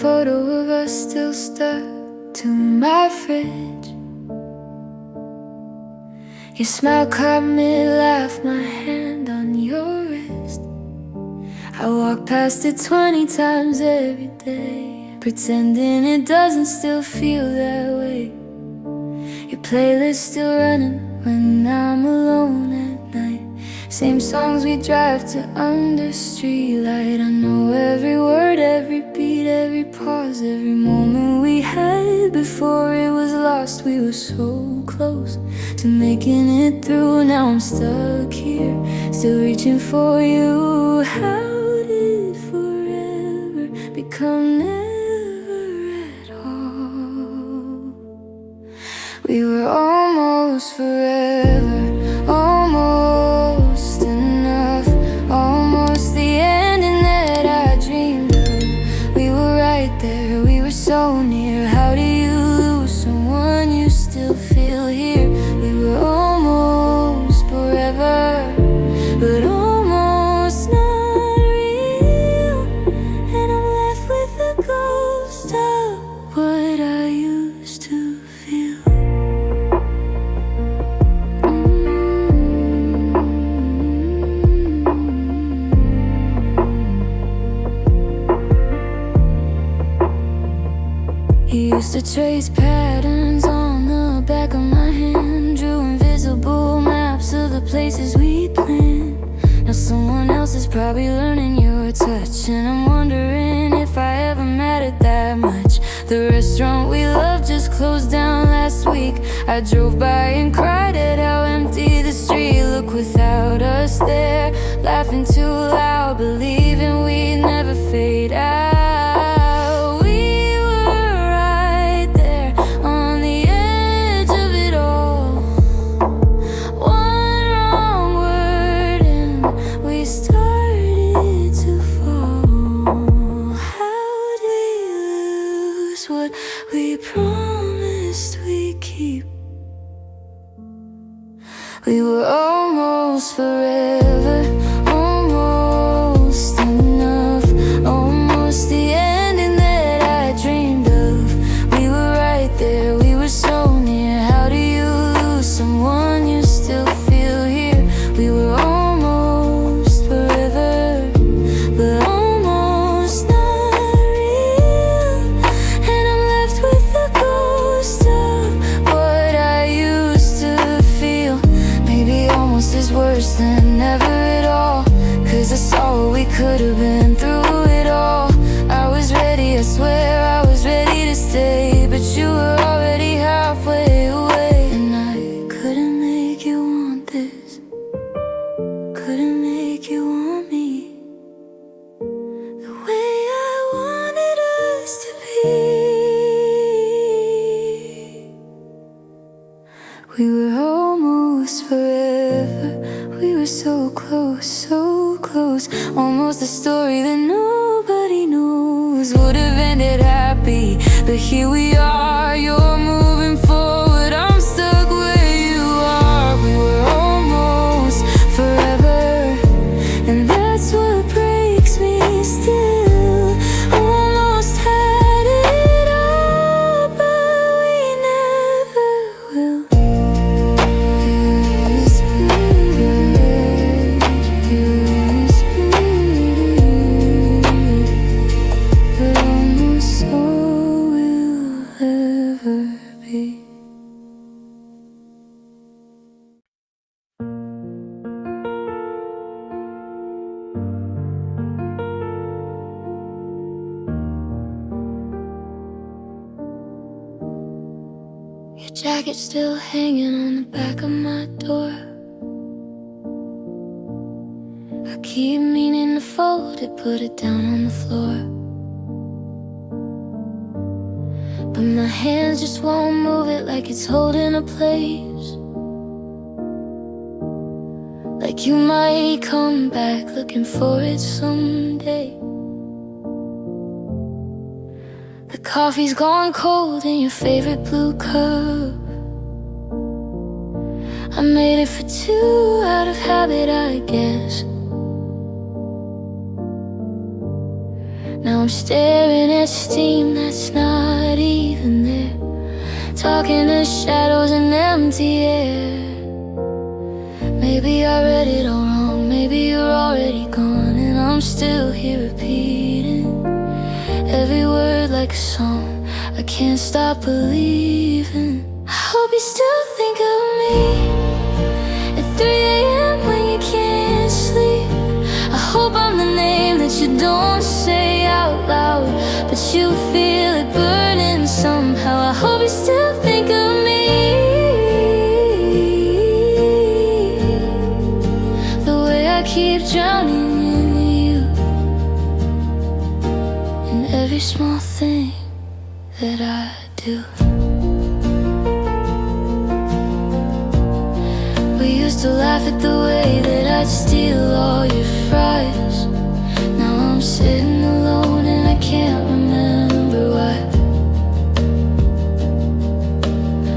photo of us still stuck to my fridge. Your smile caught mid-laugh, my hand on your wrist. I walk past it 20 times every day, pretending it doesn't still feel that way. Your playlist still running when I'm alone at night. Same songs we drive to under streetlight. I know every word, every beat, every pause, every moment we had before it was lost. We were so close to making it through. Now I'm stuck here, still reaching for you. How did forever become never at all? We were almost forever, almost enough, almost the ending that I dreamed of. We were right there, we were so near. How do you lose someone you still feel here? We were almost forever, but almost not real. And I'm left with the ghost of what I used to feel. You used to trace patterns on the back of my hand, drew invisible maps of the places we'd planned. Now someone else is probably learning your touch, and I'm wondering if I ever mattered that much. The restaurant we loved just closed down last week. I drove by and cried at how empty the street looked without us there, laughing too loud, believing we'd never fade out. What we promised we'd keep. We were almost forever, almost enough, almost the ending that I dreamed of. We were right there, we were so near. How do you lose someone you still feel here? We were almost forever, but almost not real. And I'm left with the ghost of what I used to feel. Maybe almost is worse than never at all, 'cause I saw what we could have been through it all. I was ready, I swear I was ready to stay, but you were already halfway away. And I couldn't make you want this, couldn't make you want me the way I wanted us to be. We were almost forever, we were so close, so close. Almost a story that nobody knows would have ended happy, but here we are, you're moving forward, I'm stuck where you are. We were almost forever, and that's what breaks me still. Almost had it all, but we never will. But almost so we'll ever be. Your jacket's still hanging on the back of my door. I keep meaning to fold it, put it down on the floor, but my hands just won't move it, like it's holding a place. Like you might come back looking for it someday. The coffee's gone cold in your favorite blue cup. I made it for two out of habit, I guess. Now I'm staring at steam that's not even there, talking to shadows and empty air. Maybe I read it all wrong, maybe you're already gone, and I'm still here repeating every word like a song. I can't stop believing. I hope you still think of me at 3 AM when you can't sleep. I hope I'm the name that you don't say out loud, but you feel it burning somehow. I hope you still think of me the way I keep drowning in you, in every small thing that I do. We used to laugh at the way that I'd steal all your fries. Now I'm sitting alone and I can't remember why.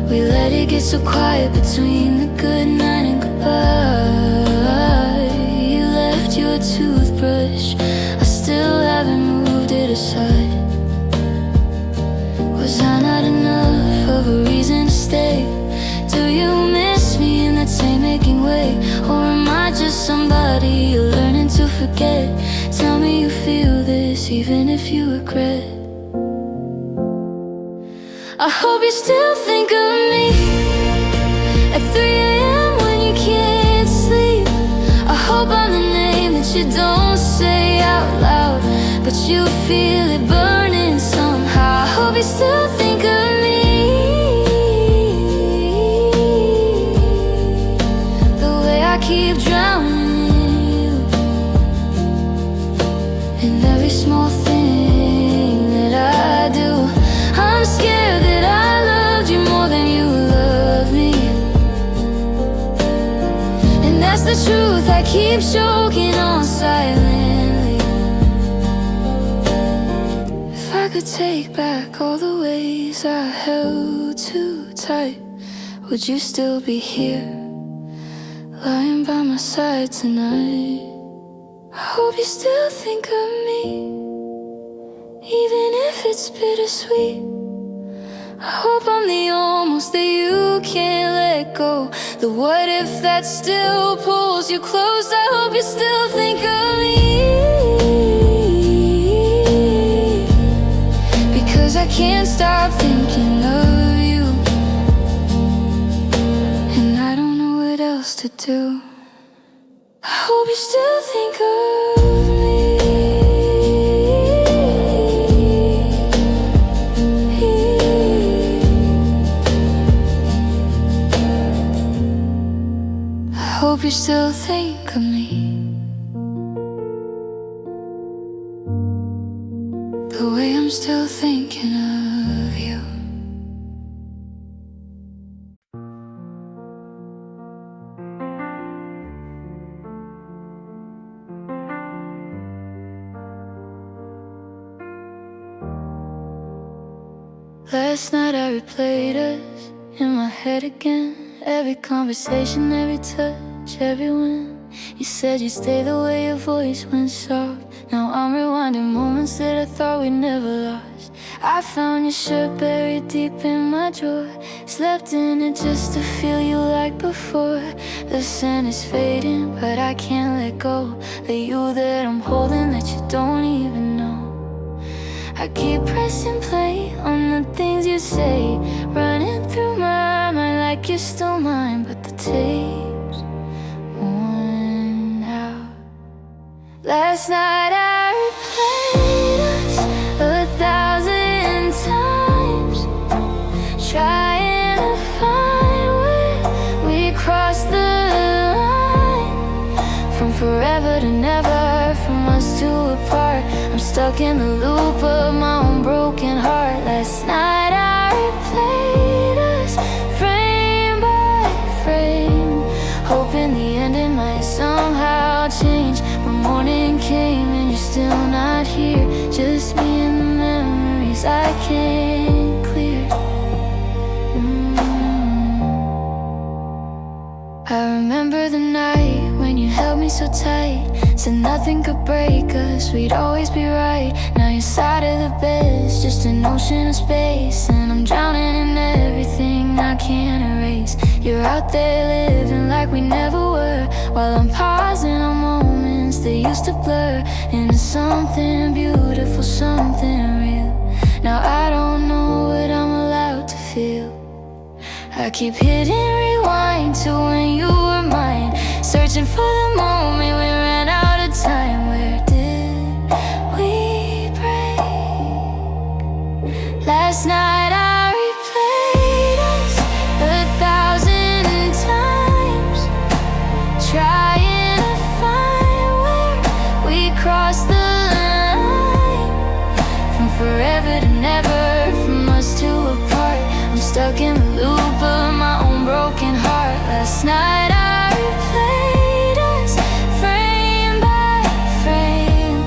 We let it get so quiet between the good night and goodbye. You left your toothbrush, I still haven't moved it aside. Was I not enough of a reason to stay? Do you miss me in that same aching way? Or am I just somebody you're learning to forget? Tell me you feel this even if you regret. I hope you still think of me at 3 AM when you can't sleep. I hope I'm the name that you don't say out loud, but you feel it burning somehow. I hope you still think of me the way I keep drowning in you, in every small thing that I do. I'm scared that I loved you more than you love me, and that's the truth I keep choking on silently. If I could take back all the ways I held too tight, would you still be here, lying by my side tonight? I hope you still think of me, even if it's bittersweet. I hope I'm the almost that you can't let go, the what if that still pulls you close. I hope you still think of me, because I can't stop thinking of you, and I don't know what else to do. I hope you still think of me. I hope you still think of me the way I'm still thinking of you. Last night I replayed us in my head again, every conversation, every touch, every win. You said you'd stay the way your voice went soft. Now I'm rewinding moments that I thought we never lost. I found your shirt buried deep in my drawer, slept in it just to feel you like before. The scent is fading, but I can't let go. The you that I'm holding that you don't even know. I keep pressing play on the things you say, running through my mind like you're still mine, but the tape's worn out. Last night I replayed us 1,000 times, trying to find where we crossed the line, from forever to never, from us to apart. I'm stuck in the loop of my own broken heart. Last night I replayed us frame by frame, hoping the ending might somehow change. But morning came and you're still not here, just me and the memories I can't clear. I remember the night when you held me so tight, said nothing nothing could break us, we'd always be right. Now your side of the bed's just an ocean of space, and I'm drowning in everything I can't erase. You're out there living like we never were, while I'm pausing on moments that used to blur into something beautiful, something real. Now I don't know what I'm allowed to feel. I keep hitting rewind to when you were mine, searching for the moment we ran out of time. Where did we break? Last night I replayed us 1,000 times, trying to find where we crossed the line. From forever to never, from us to apart, I'm stuck in the loop of my own broken heart. Last night I replayed us frame by frame,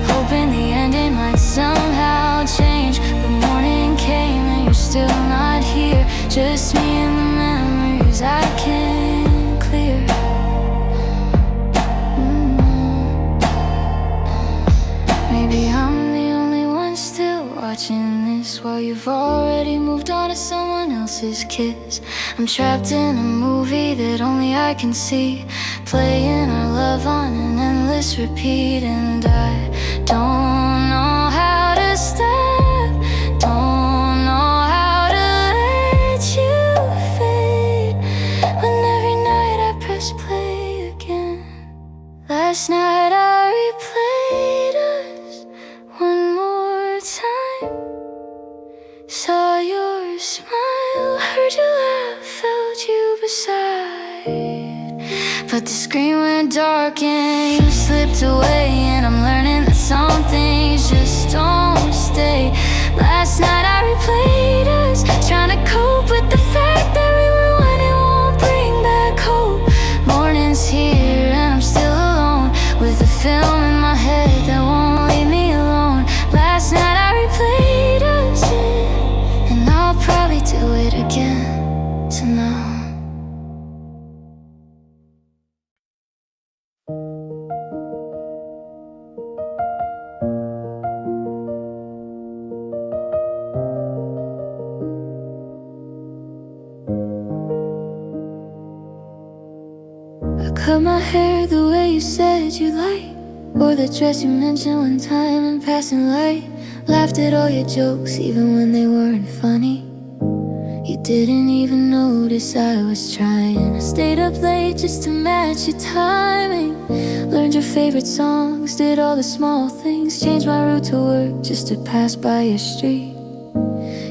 hoping the ending might somehow change. But morning came and you're still not here, just me and the memories I can't clear. Maybe I'm the only one still watching this, while you've already moved on to someone else's kiss. I'm trapped in a movie that only I can see, playing our love on an endless repeat. And I don't know how to stop, don't know how to let you fade, when every night I press play again. Last night I replayed us one more time, saw your smile, heard you laugh, felt you beside. But the screen went dark and you slipped away, and I'm learning that some things just don't stay. Last night I replayed us, trying to cope with the fact that we were one and won't bring back hope. Morning's here and I'm still alone, with a film in my head that won't leave me alone. Last night I replayed us, and I'll probably do it again tonight. I cut my hair the way you said you like, wore the dress you mentioned one time in passing light, laughed at all your jokes even when they weren't funny. You didn't even notice I was trying. I stayed up late just to match your timing, learned your favorite songs, did all the small things, changed my route to work just to pass by your street.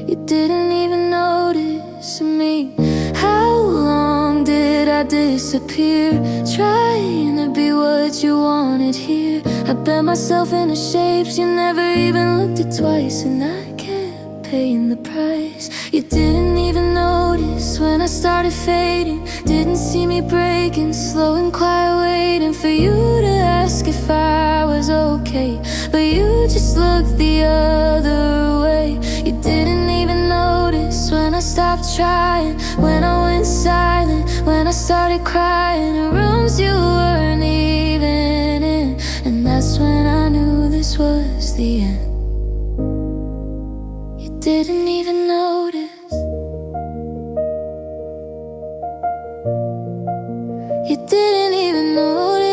You didn't even notice me. How long did I disappear, trying to be what you wanted here? I bent myself into shapes you never even looked at twice, and I kept paying the price. You didn't even notice when I started fading, didn't see me breaking, slow and quiet, waiting for you to ask if I was okay. But you just looked the other way. You didn't even notice when I stopped trying, when I went silent, when I started crying in rooms you weren't even in. And that's when I knew this was the end. You didn't even notice. You didn't even notice.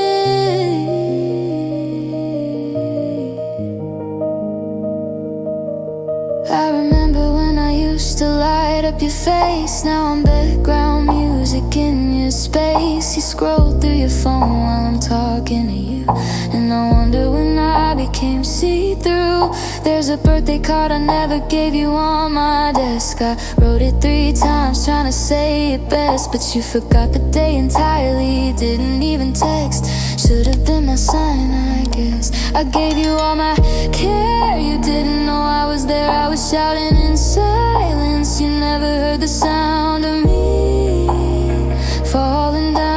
I remember when I used to light up your face, now I'm background music in your space. You scroll through your phone while I'm talking to you, and I wonder when I became see-through. There's a birthday card I never gave you on my desk. I wrote it 3 times trying to say it best, but you forgot the day entirely, didn't even text. Should've been my sign, I guess. I gave you all my care, you didn't know I was there. I was shouting in silence, you never heard the sound of me falling down.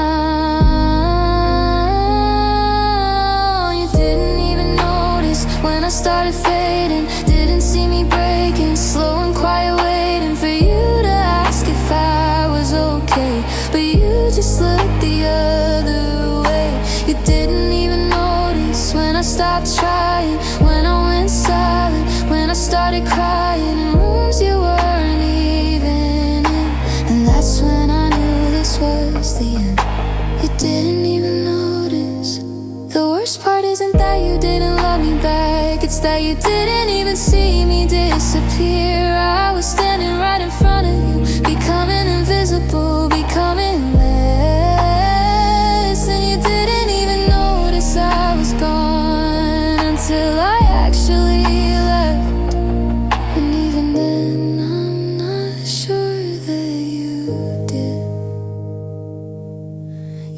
You didn't even notice when I started fading, didn't see me breaking, slow and quiet, waiting for you to ask if I was okay. But you just looked the other way. You didn't even notice when trying, when I went silent, when I started crying in rooms you weren't even in. And that's when I knew this was the end. You didn't even notice. The worst part isn't that you didn't love me back, it's that you didn't even see me disappear. I was standing right in front of you, becoming invisible, becoming less. And you didn't even notice I was gone until I actually left. And even then I'm not sure that you did.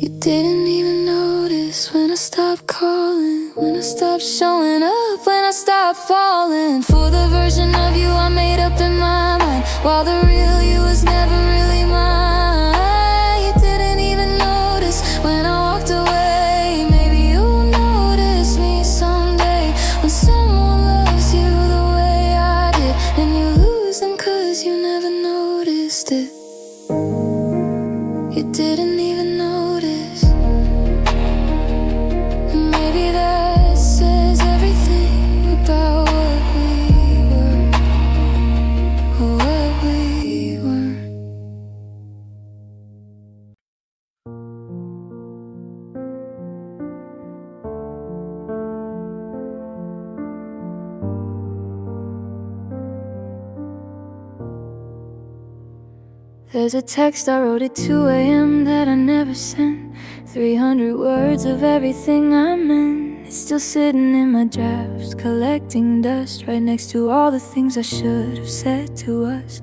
You didn't even notice when I stopped calling, when I stopped showing up, when I stopped falling for the version of you I made up in my mind, while the real you was never really mine. You didn't even notice when I walked away. Maybe you'll notice me someday, when someone loves you the way I did, and you lose them 'cause you never noticed it. You didn't even notice. And maybe that says everything about what we were, what we weren't. There's a text I wrote at 2 a.m. that I never sent. 300 words of everything I meant. It's still sitting in my drafts, collecting dust right next to all the things I should have said to us.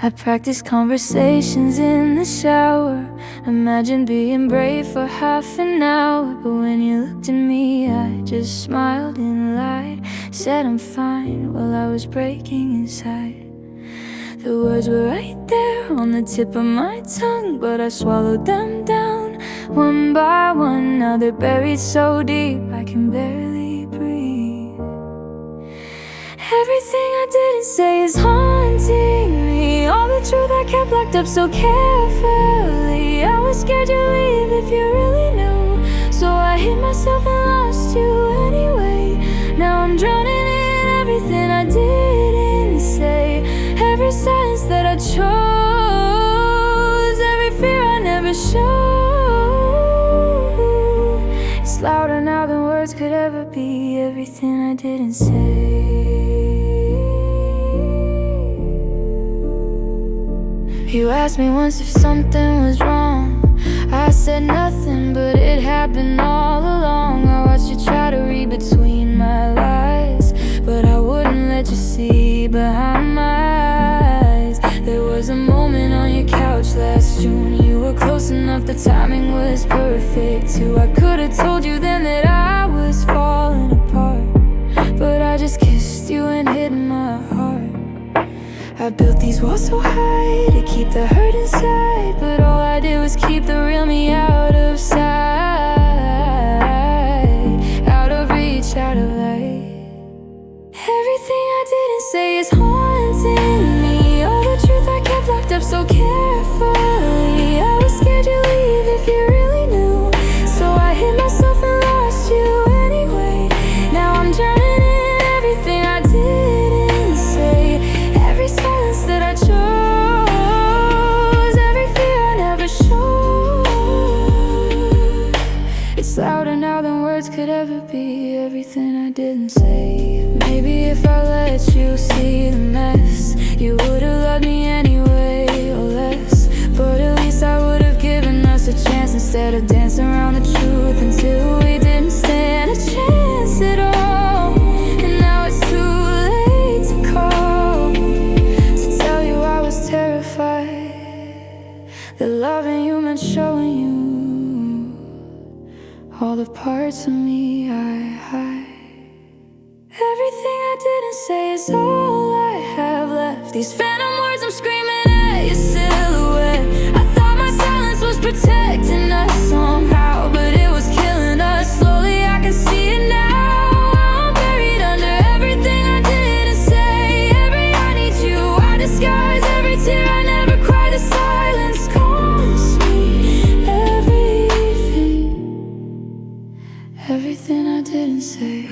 I practiced conversations in the shower. Imagine being brave for half an hour, but when you looked at me, I just smiled and lied. Said I'm fine while I was breaking inside. The words were right there on the tip of my tongue, but I swallowed them down one by one. Now they're buried so deep I can barely breathe. Everything I didn't say is haunting me, all the truth I kept locked up so carefully. I was scared you'd leave if you really knew, so I hid myself and lost you anyway. Now I'm drowning in everything I didn't say, every silence that I chose, every fear I never showed. It's louder now than words could ever be, everything I didn't say. You asked me once if something was wrong. I said nothing, but it happened all along. I watched you try to read between my lies, but I wouldn't let you see behind my eyes. There was a moment on your couch last June. You were close enough, the timing was perfect too. I could have told you then that I was falling apart, but I just kissed you and hid my heart. I built these walls so high to keep the hurt inside, but all I did was keep the real me out of sight, out of reach, out of light. Everything I didn't say is haunting me, all the truth I kept locked up so carefully. I was scared you'd leave if you really knew, so I hid myself and lost you anyway. Now I'm drowning in everything I didn't say, every silence that I chose, every fear I never showed. It's louder now than words could ever be, everything I didn't say. Maybe if I let you see the mess, you would've loved me anyway, or less. But at least I would've given us a chance, instead of dancing around the truth until we didn't stand a chance at all. And now it's too late to call, to tell you I was terrified, that loving you meant showing you all the parts of me I hide. Everything I didn't say is all I have left, these phantom words I'm screaming at your silhouette. I thought my silence was protecting us somehow, but it was killing us slowly. I can see it now. I'm buried under everything I didn't say, every I need you I disguise, every tear I never cried. The silence cost me everything, everything I didn't say.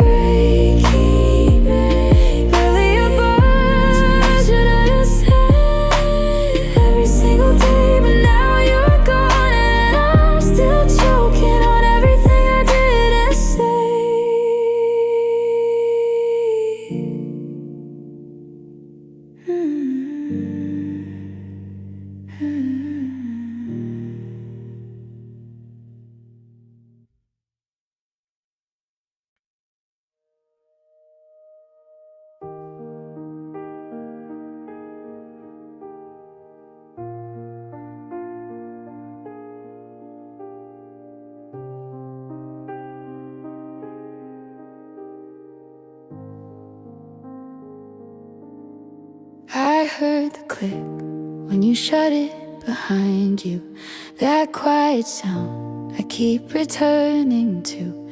heard the click when you shut it behind you. That quiet sound I keep returning to.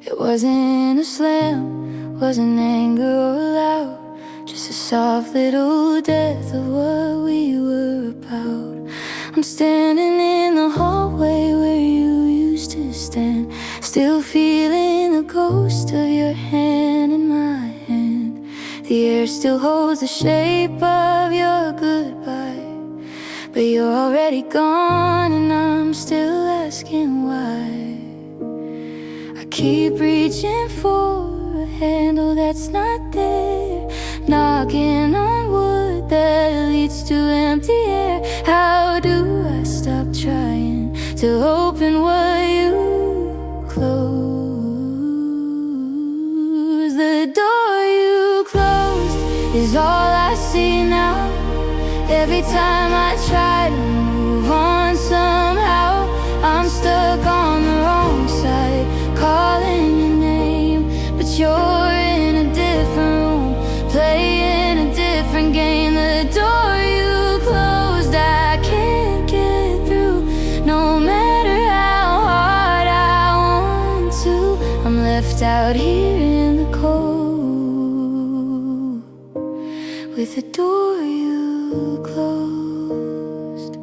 It wasn't a slam, wasn't anger or loud, just a soft little death of what we were about. I'm standing in the hallway where you used to stand, still feeling the ghost of your hand in my hand. The air still holds the shape of your goodbye, but you're already gone and I'm still asking why. I keep reaching for a handle that's not there, knocking on wood that leads to empty air. How do I stop trying to open what you closed? The door you closed is all I see now. Every time I try to move on somehow, I'm stuck on the wrong side, calling your name, but you're in a different room, playing a different game. The door you closed, I can't get through, no matter how hard I want to. I'm left out here in the cold, with the door you closed.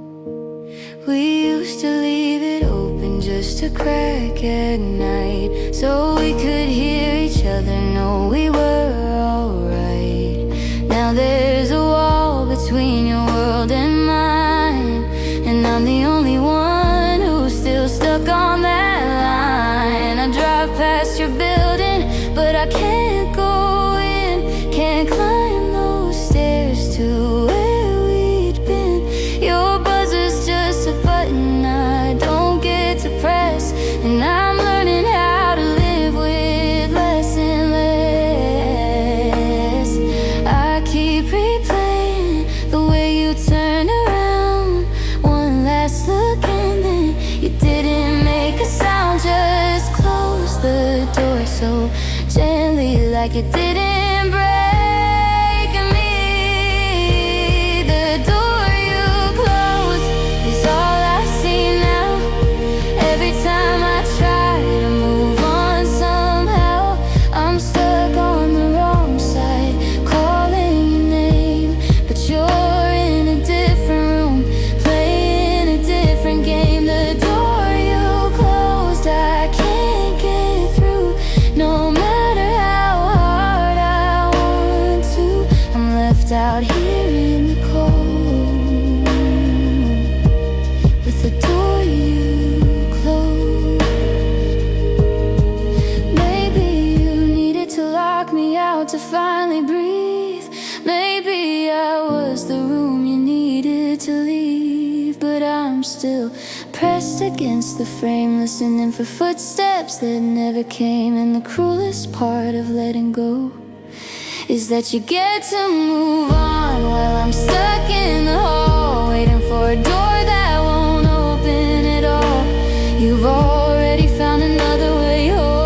We used to leave it open just a crack at night, so we could hear each other, know we were alright. Now there's a wall between your world and mine, and I'm the only one who's still stuck on that line. I drive past your building, but I can't go in, can't climb those stairs to where we'd been. Your buzzer's just a button I don't get to press, and I'm learning how to live with less and less. I keep replaying the way you turned around, one last look and then you didn't make a sound, just close the door so gently, like it didn't break me. The door you closed is all I see now. Every time I try to move on somehow, I'm stuck on the wrong side, calling your name, but you're in a different room, playing a different game. The door you closed, I can't get through, no matter how hard I want to. I'm left out here in the cold, with the door you closed. Maybe you needed to lock me out to finally breathe. Maybe I was the room you needed to leave, but I'm still pressed against the frame, listening for footsteps that never came. And the cruelest part of letting go is that you get to move on while I'm stuck in the hall, waiting for a door that won't open at all. You've already found another way home.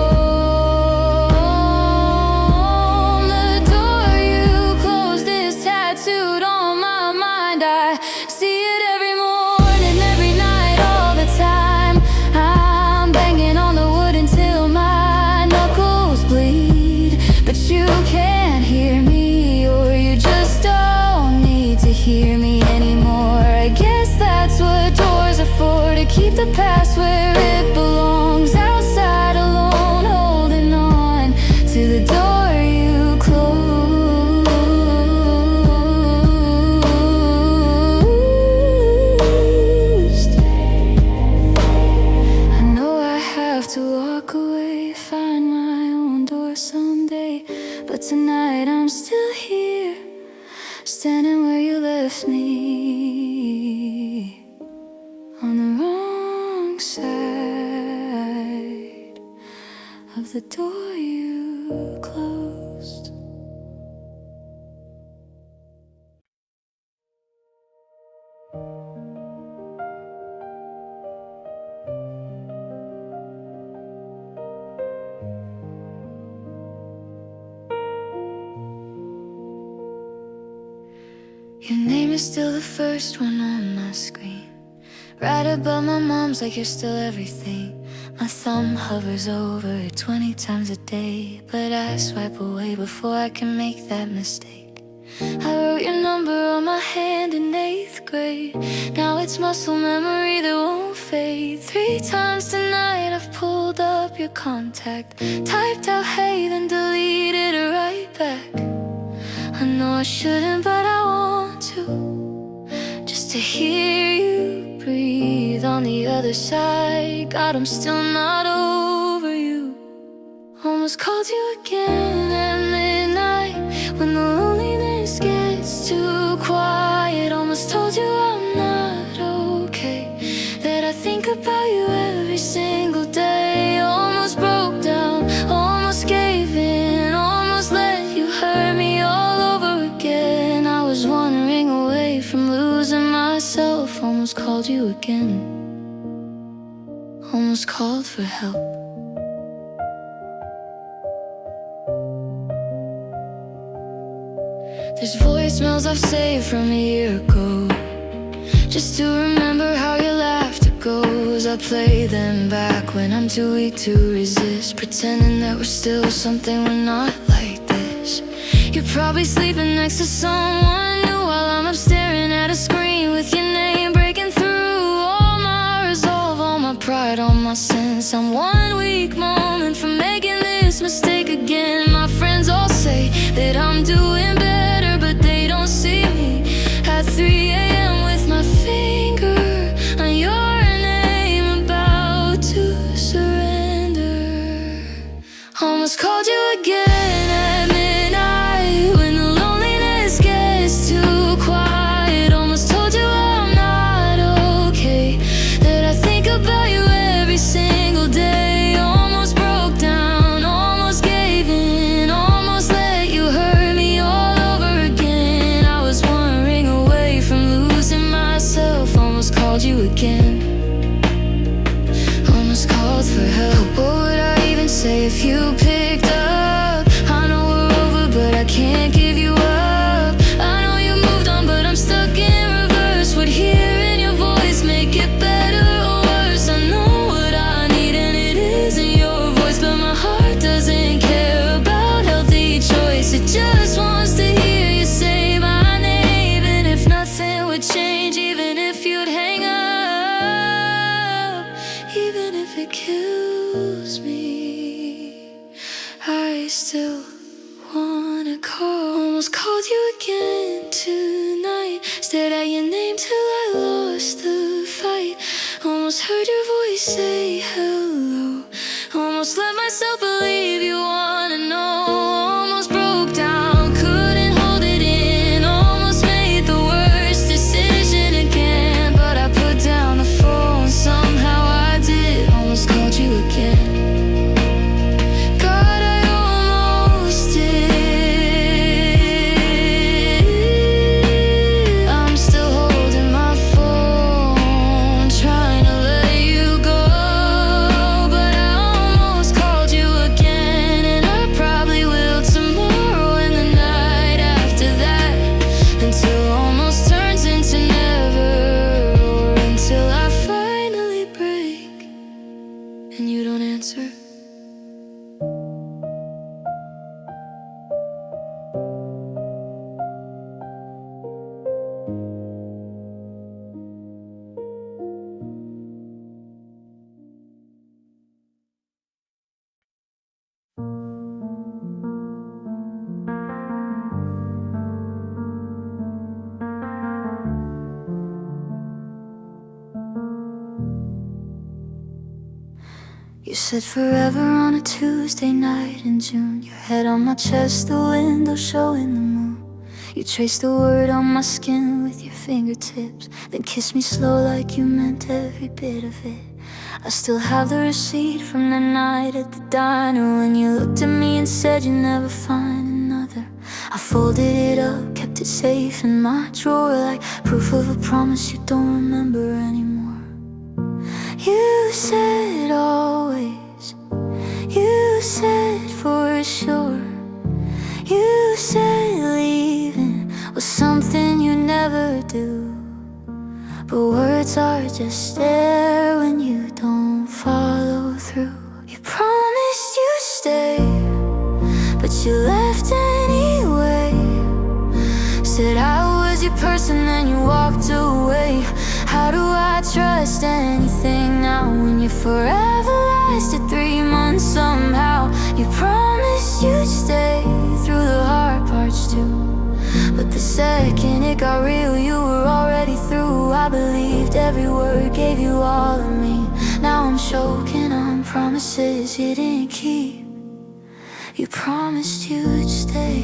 The door you closed is tattooed on my mind. I see it every morning, every night, all the time. I'm banging on the wood until my knuckles bleed, but you can't hear me, or you just don't need to hear me anymore. I guess that's what doors are for, to keep the past where it belongs, outside alone, holding on to the door you closed. I know I have to walk away, find my own door someday, but tonight I'm still here, standing where you left me, on the wrong side of the door you closed. You name is still the first one on my screen, right above my mom's, like you're still everything. My thumb hovers over it 20 times a day, but I swipe away before I can make that mistake. I wrote your number on my hand in 8th grade. Now it's muscle memory that won't fade. 3 times tonight I've pulled up your contact, typed out hey, then deleted it right back. I know I shouldn't, but I want to, just to hear you breathe on the other side. God, I'm still not over you. Almost called you again at midnight, when the loneliness gets too quiet. Almost told you I'm not okay, that I think about you every single day. Almost broke down, almost gave in, almost let you hurt me all over again. I was 1 ring away from losing myself. Almost called you again, almost called for help. There's voicemails I've saved from a year ago, just to remember how your laughter goes. I play them back when I'm too weak to resist, pretending that we're still something we're not like this. You're probably sleeping next to someone new, while I'm up staring at a screen with your name breaking through. All my resolve, all my pride, all my sense, I'm 1 weak moment from making this mistake again. My friends all say that I'm doing better, but they don't see me at 3 a.m. with my finger on your name, about to surrender. Almost called you again at midnight, when the loneliness gets too quiet. Almost told you I'm not okay, that I think about you every single day. Almost broke down, almost gave in, almost let you hurt me all over again. I was 1 ring away from losing myself. Almost called you again, almost called for help. What would I even say if you picked up? I know we're over, but I can't give you up. I know you moved on, but I'm stuck in reverse. Would hearing your voice make it better or worse? I know what I need and it isn't your voice, but my heart doesn't care about healthy choice. It just wants to hear you say my name. And if nothing would change, even if you'd hang up, even if it kills me, I still wanna call. Almost called you again tonight, stared at your name till I lost the fight. Almost heard your voice say hello, almost let myself believe you wanna know. Almost broke down, couldn't hold it in, almost made the worst decision again. But I put down the phone, somehow I did. Almost called you again. God, I almost did. I'm still holding my phone, trying to let you go, but I almost called you again. And I probably will tomorrow and the night after that, until almost turns into never, or until I finally break and you don't answer. You said forever on a Tuesday night in June. Your head on my chest, the window showing the moon. You traced the word on my skin with your fingertips, then kissed me slow like you meant every bit of it. I still have the receipt from the night at the diner, when you looked at me and said you'd never find another. I folded it up, kept it safe in my drawer, like proof of a promise you don't remember anymore. You said always, you said for sure, you said leaving was something you never but words are just air when you don't follow through. You promised you'd stay, but you left anyway. Said I was your person, then you walked away. How do I trust anything now when you forever lasted 3 months somehow? You promised you'd stay through the hard parts too, but the second it got real, you were already through. I believed every word, gave you all of me. Now I'm choking on promises you didn't keep. You promised you'd stay.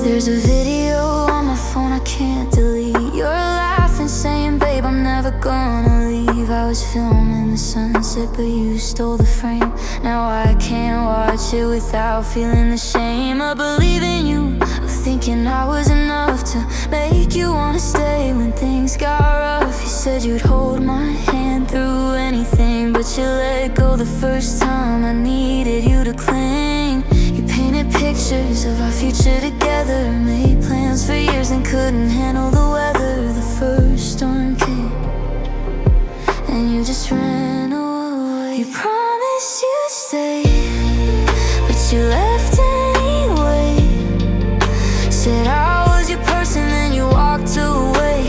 There's a video on my phone I can't delete. You're laughing, saying, babe, I'm never gonna leave. I was filming the sunset, but you stole the frame. Now I can't watch it without feeling the shame of believing you, of thinking I was enough to make you wanna stay when things got rough. You said you'd hold my hand through anything, but you let go the first time I needed you to cling. You painted pictures of our future together, made plans for years and couldn't handle the weather. The first storm came and you just ran away. You promised you'd stay, but you left anyway. Said I was your person, then you walked away.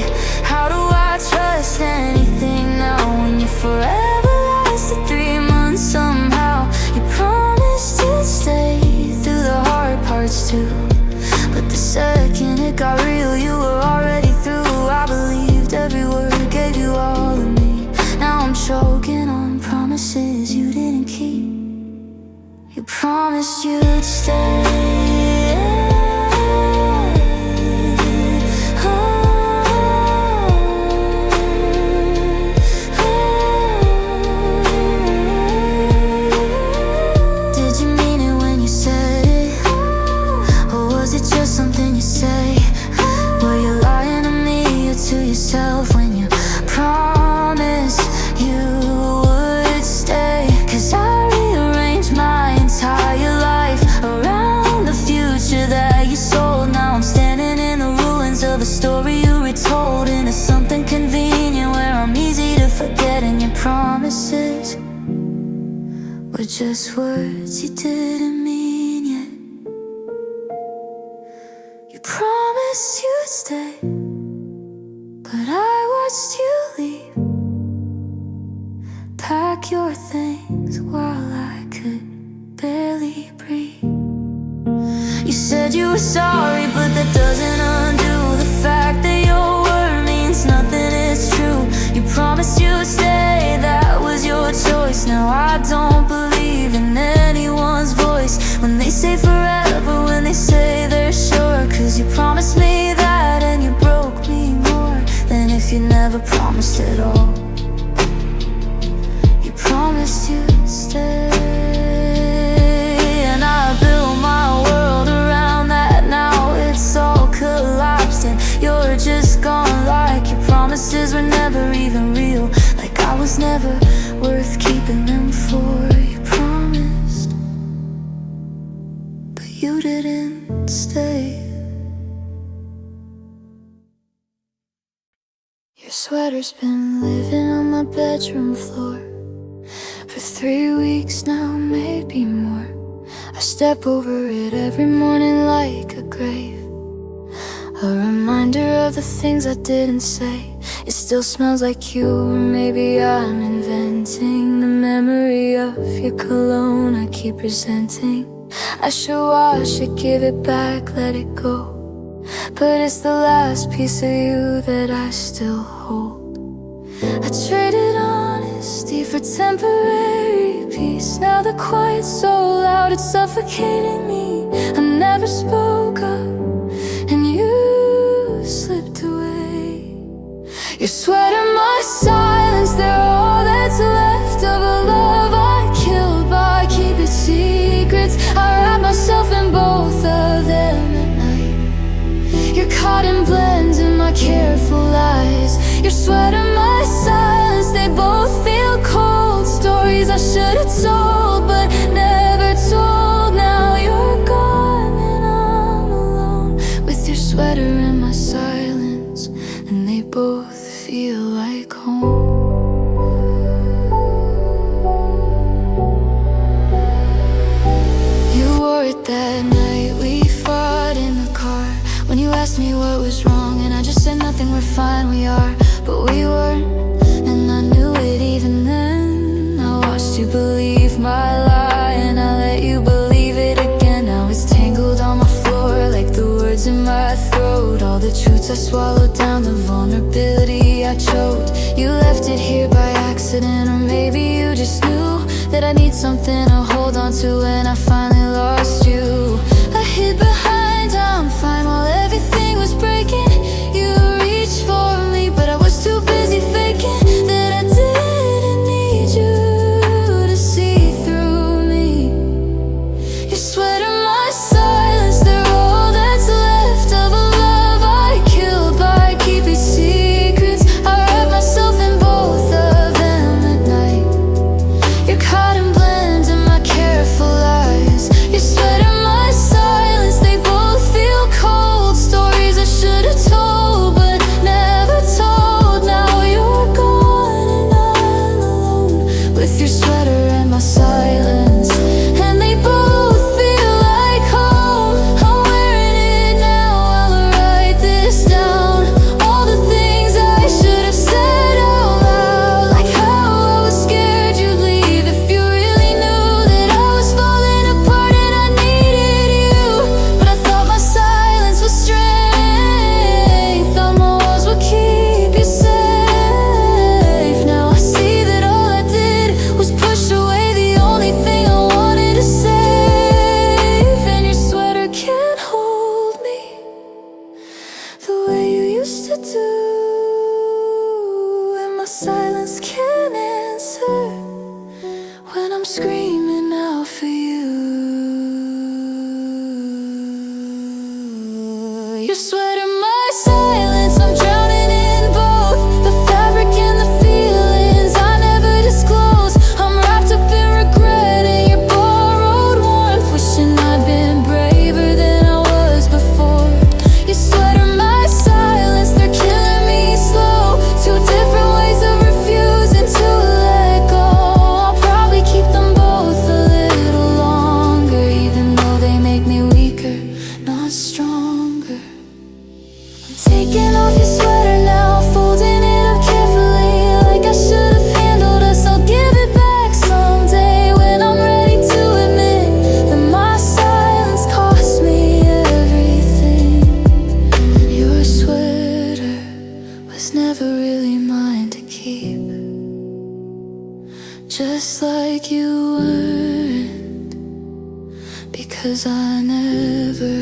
How do I trust anything now when you forever lasted 3 months somehow? You promised you'd stay through the hard parts too, but the second it got real, you were already through. I believed every word, gave you all of me. Now I'm choking on promises you didn't keep. You promised you'd stay. Did you mean it when you said it? Or was it just something you say? Were you lying to me or to yourself when you promised you would stay? 'Cause I rearranged my entire life around the future that you sold. Now I'm standing in the ruins of a story you retold into something convenient where I'm easy to forget. And your promises were just words you didn't mean yet. You promised you'd stay, but I watched you leave. Pack your things while I could barely breathe. You said you were sorry, but that doesn't undo the fact that your word means nothing, it's true. You promised you'd stay, that was your choice. Now I don't believe in anyone's voice when they say forever, when they say they're sure. 'Cause you promised me that and you broke me more than if you never promised at all. You promised you'd stay, and I built my world around that. Now it's all collapsed and you're just gone, like your promises were never even real, like I was never worth keeping them for. You promised, but you didn't stay. Your sweater's been living on my bedroom floor for 3 weeks now, maybe more. I step over it every morning like a grave, a reminder of the things I didn't say. It still smells like you, or maybe I'm inventing the memory of your cologne I keep resenting. I should wash it, give it back, let it go, but it's the last piece of you that I still hold. I traded honesty for temporary peace. Now the quiet's so loud, it's suffocating me. I never spoke up and you slipped away. Your sweater, my silence, they're all that's left of a love I killed by keeping secrets. I wrap myself in both of them at night. You're caught in blends in my careful lies. Your sweater, my silence, they both feel cold. Stories I should have told but never told. Now you're gone and I'm alone with your sweater and my silence, and they both me what was wrong, and I just said nothing, we're fine, we are. But we weren't, and I knew it even then. I watched you believe my lie, and I let you believe it again. Now it's tangled on my floor like the words in my throat. All the truths I swallowed down, the vulnerability I choked. You left it here by accident, or maybe you just knew that I need something to hold on to when I finally lost you. I hid behind I'm fine while everything was breaking. You reached for me, but I was too busy faking that I didn't need you to see through me. Your sweater, my silence, they're all that's left of a love I killed by keeping secrets. I wrap myself in both of them at night. You're caught in blend in my careful lies. Your sweater, my silence, they both feel cold. Stories I should have told but never told. Now you're gone and I'm alone with your sweater and my silence, and they both feel like home. I'm wearing it now while I write this down. All the things I should have said out loud, like how I was scared you'd leave if you really knew that I was falling apart and I needed you. But I thought my silence was strength, thought my walls would keep you safe. Now I see that all I did was push away the only thing I wanted to save. And your sweater can't hold me the way you used to do, and my silence can't answer when I'm screaming out for you. Your sweater, my silence, I'm drowning in both the fabric and the feelings I never disclosed. I'm wrapped up in regret and your borrowed warmth, wishing I'd been braver than I was before. Your sweater, my silence, they're killing me slow. Two different ways of refusing to let go. I'll probably keep them both a little longer, even though they make me weaker, not stronger. I'm taking off your sweater now, folding it up carefully, like I should have handled us. I'll give it back someday when I'm ready to admit that my silence cost me everything. Your sweater was never really mine to keep, just like you weren't, because I never